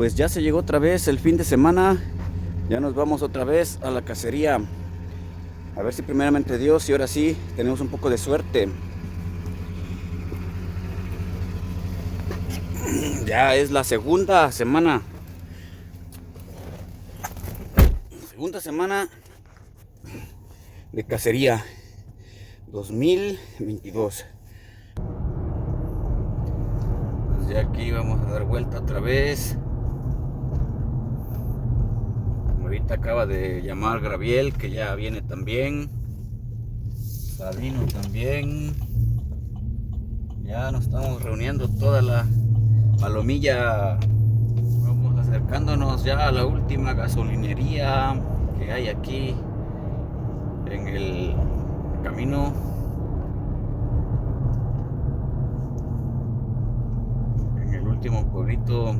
Pues ya se llegó otra vez el fin de semana. Ya nos vamos otra vez a la cacería. A ver si primeramente Dios y ahora sí tenemos un poco de suerte. Ya es la segunda semana. Segunda semana de cacería 2022. Pues ya aquí vamos a dar vuelta otra vez. Ahorita acaba de llamar Gabriel, que ya viene también. Sabino también. Ya nos estamos reuniendo toda la palomilla. Vamos acercándonos ya a la última gasolinería que hay aquí en el camino. En el último pueblito.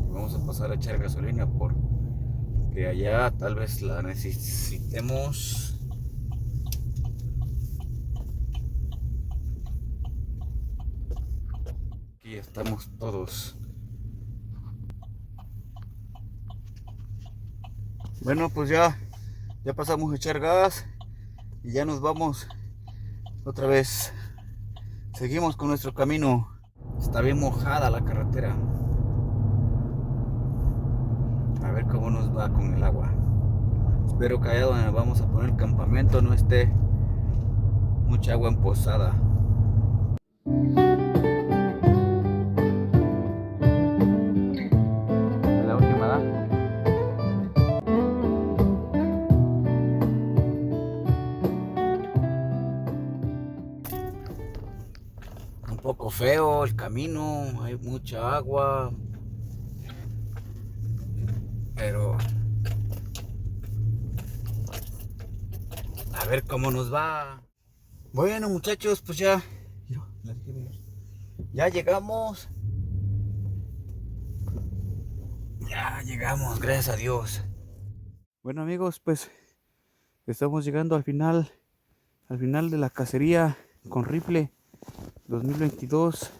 Vamos a pasar a echar gasolina porque allá tal vez la necesitemos. Aquí estamos todos. Bueno, pues ya pasamos a echar gas y ya nos vamos otra vez. Seguimos con nuestro camino. Está bien mojada la carretera. A ver cómo nos va con el agua. Espero que allá donde vamos a poner campamento no esté mucha agua empozada. La última, ¿da? Un poco feo el camino, hay mucha agua, pero a ver cómo nos va. Bueno, muchachos, pues ya llegamos. Ya llegamos, gracias a Dios. Bueno, amigos, pues estamos llegando al final de la cacería con rifle 2022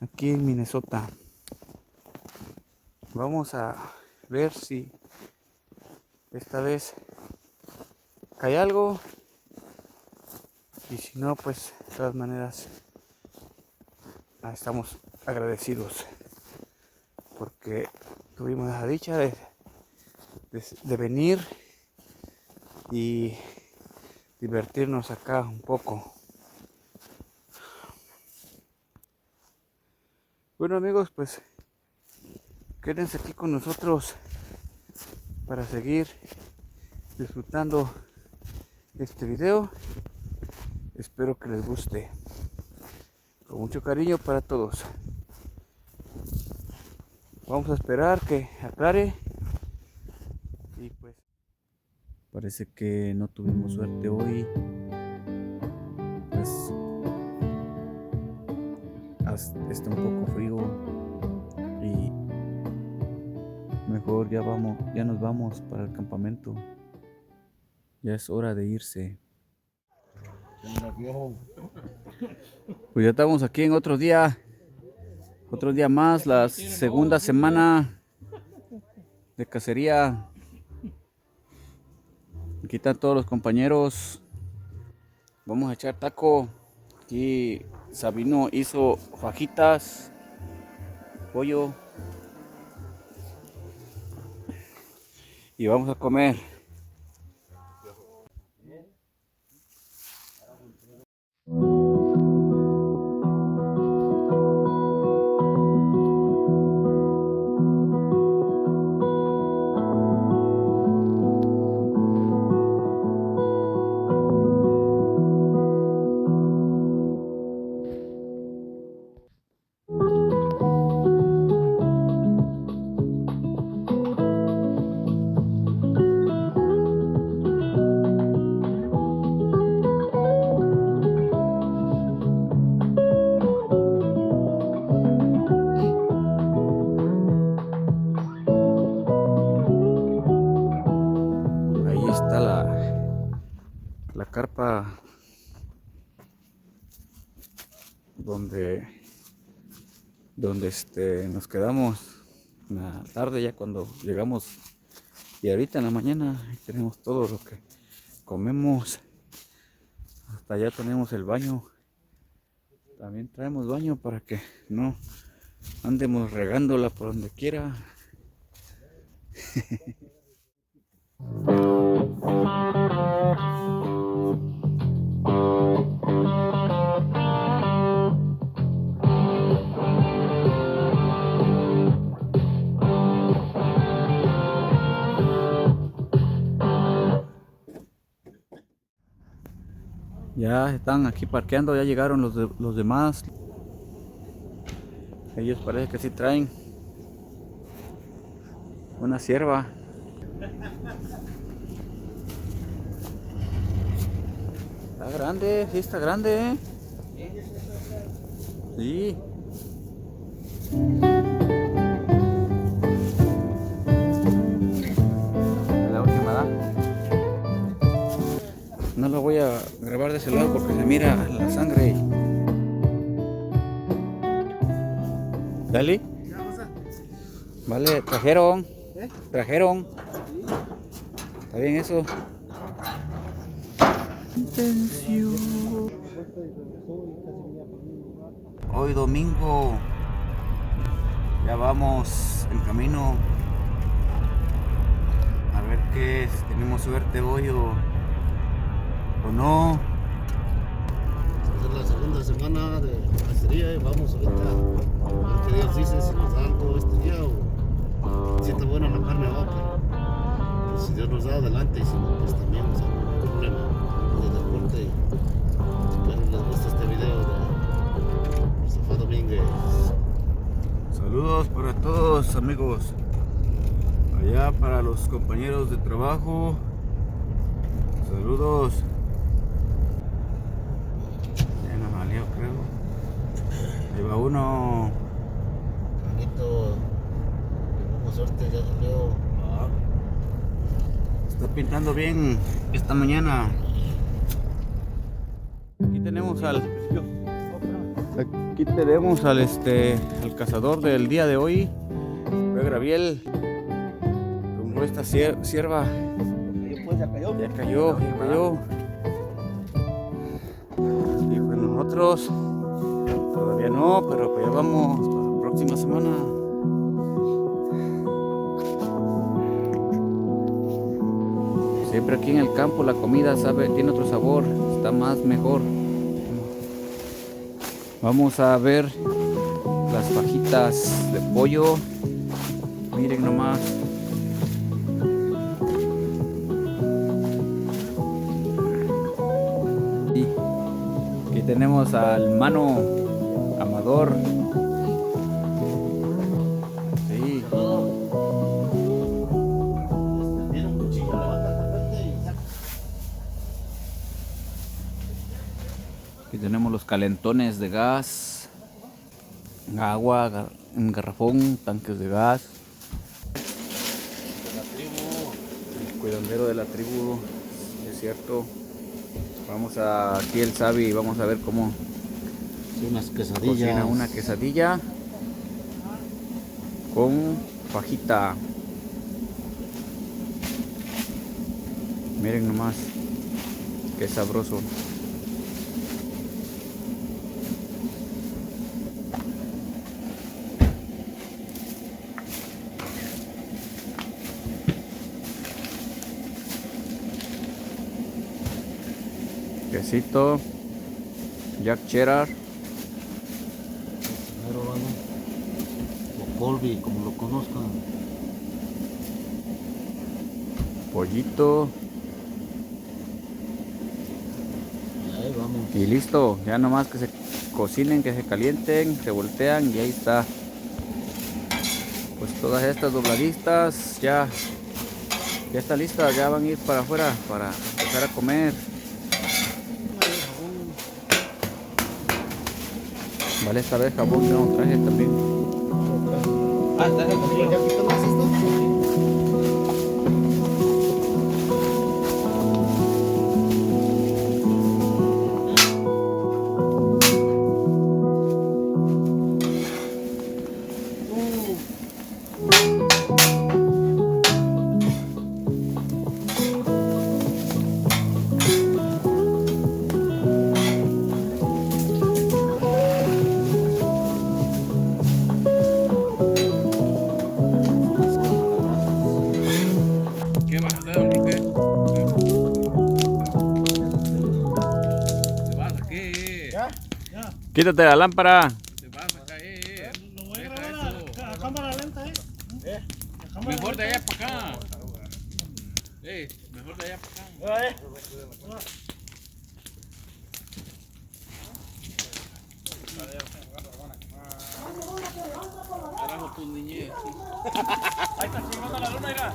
aquí en Minnesota. Vamos a ver si esta vez cae algo, y si no, pues de todas maneras estamos agradecidos porque tuvimos la dicha de venir y divertirnos acá un poco. Bueno, amigos, pues quédense aquí con nosotros para seguir disfrutando este video. Espero que les guste. Con mucho cariño para todos. Vamos a esperar que aclare. Y pues parece que no tuvimos suerte hoy. Pues está un poco frío y mejor ya nos vamos para el campamento. Ya es hora de irse. Pues ya estamos aquí en otro día más, la segunda semana de cacería. Aquí están todos los compañeros. Vamos a echar taco. Aquí Sabino hizo fajitas, pollo, y vamos a comer. Ahí está la carpa donde donde nos quedamos en la tarde ya cuando llegamos, y ahorita en la mañana tenemos todo lo que comemos. Hasta allá tenemos el baño, también traemos baño para que no andemos regándola por donde quiera. Ya están aquí parqueando, ya llegaron los demás. Ellos parece que sí traen una cierva. Está grande, sí está grande, ¿eh? Sí. La última, ¿da? No lo voy a grabar de ese lado porque se mira la sangre. Dale. Vale, trajeron. Trajeron. Está bien eso. Atención. Hoy domingo. Ya vamos en camino. A ver qué, si tenemos suerte hoy o no. Es la segunda semana de cacería y vamos ahorita a ver qué Dios dice, si nos da algo este día o siente buena la carne va, pero pues, si Dios nos da adelante y si no, pues también, o sea, no hay problema de deporte. Espero les guste este video de Mustafa Domínguez. Saludos para todos, amigos. Allá para los compañeros de trabajo. Saludos. Ya no salió, creo. Ahí va uno. Carnito, tuvimos suerte, ya salió. Está pintando bien esta mañana. Aquí tenemos al cazador del día de hoy. Fue Graviel. Tomó esta cierva. Ya cayó. Y pues nosotros todavía no, pero pues ya vamos para la próxima semana. Siempre aquí en el campo la comida tiene otro sabor, está mejor. Vamos a ver las fajitas de pollo. Miren nomás. Y aquí tenemos al mano Amador. Sí. Aquí tenemos los calentones de gas, agua, un garrafón, tanques de gas. El cuidandero de la tribu, es cierto. Vamos aquí el Sabi, vamos a ver cómo Unas quesadillas. cocina una quesadilla con fajita. Miren nomás, qué sabroso. Quesito, Jack Cheddar, O Colby, como lo conozcan. pollito Ahí vamos. y listo. Ya nomás que se cocinen, que se calienten, se voltean y ahí está. Pues todas estas dobladitas ya está lista, ya van a ir para afuera para empezar a comer. Vale, esta vez jabón que no traje también. ¿Ya quitamos esto? Quítate la lámpara. Te vas a caer. Lo voy a grabar a cámara lenta, Mejor de allá para acá. Mejor de allá para acá. Carajo tu niñez. Ahí está chingando la luna, mira.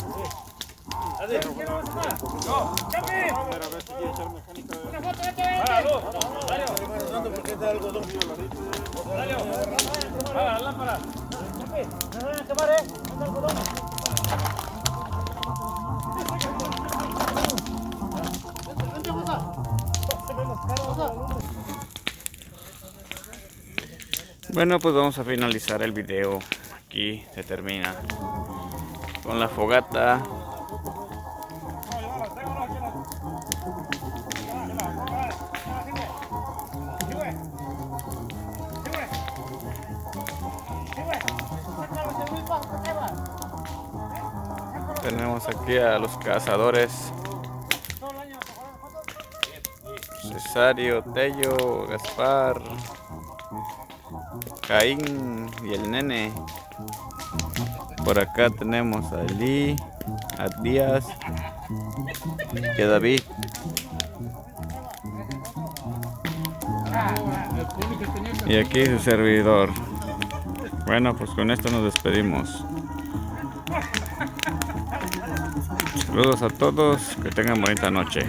Bueno, pues vamos a finalizar el video. Aquí se termina con la fogata. Tenemos aquí a los cazadores: Cesario, Tello, Gaspar, Caín y el nene. Por acá tenemos a Eli, a Díaz y a David. Y aquí su servidor. Bueno, pues con esto nos despedimos. Saludos a todos, que tengan bonita noche.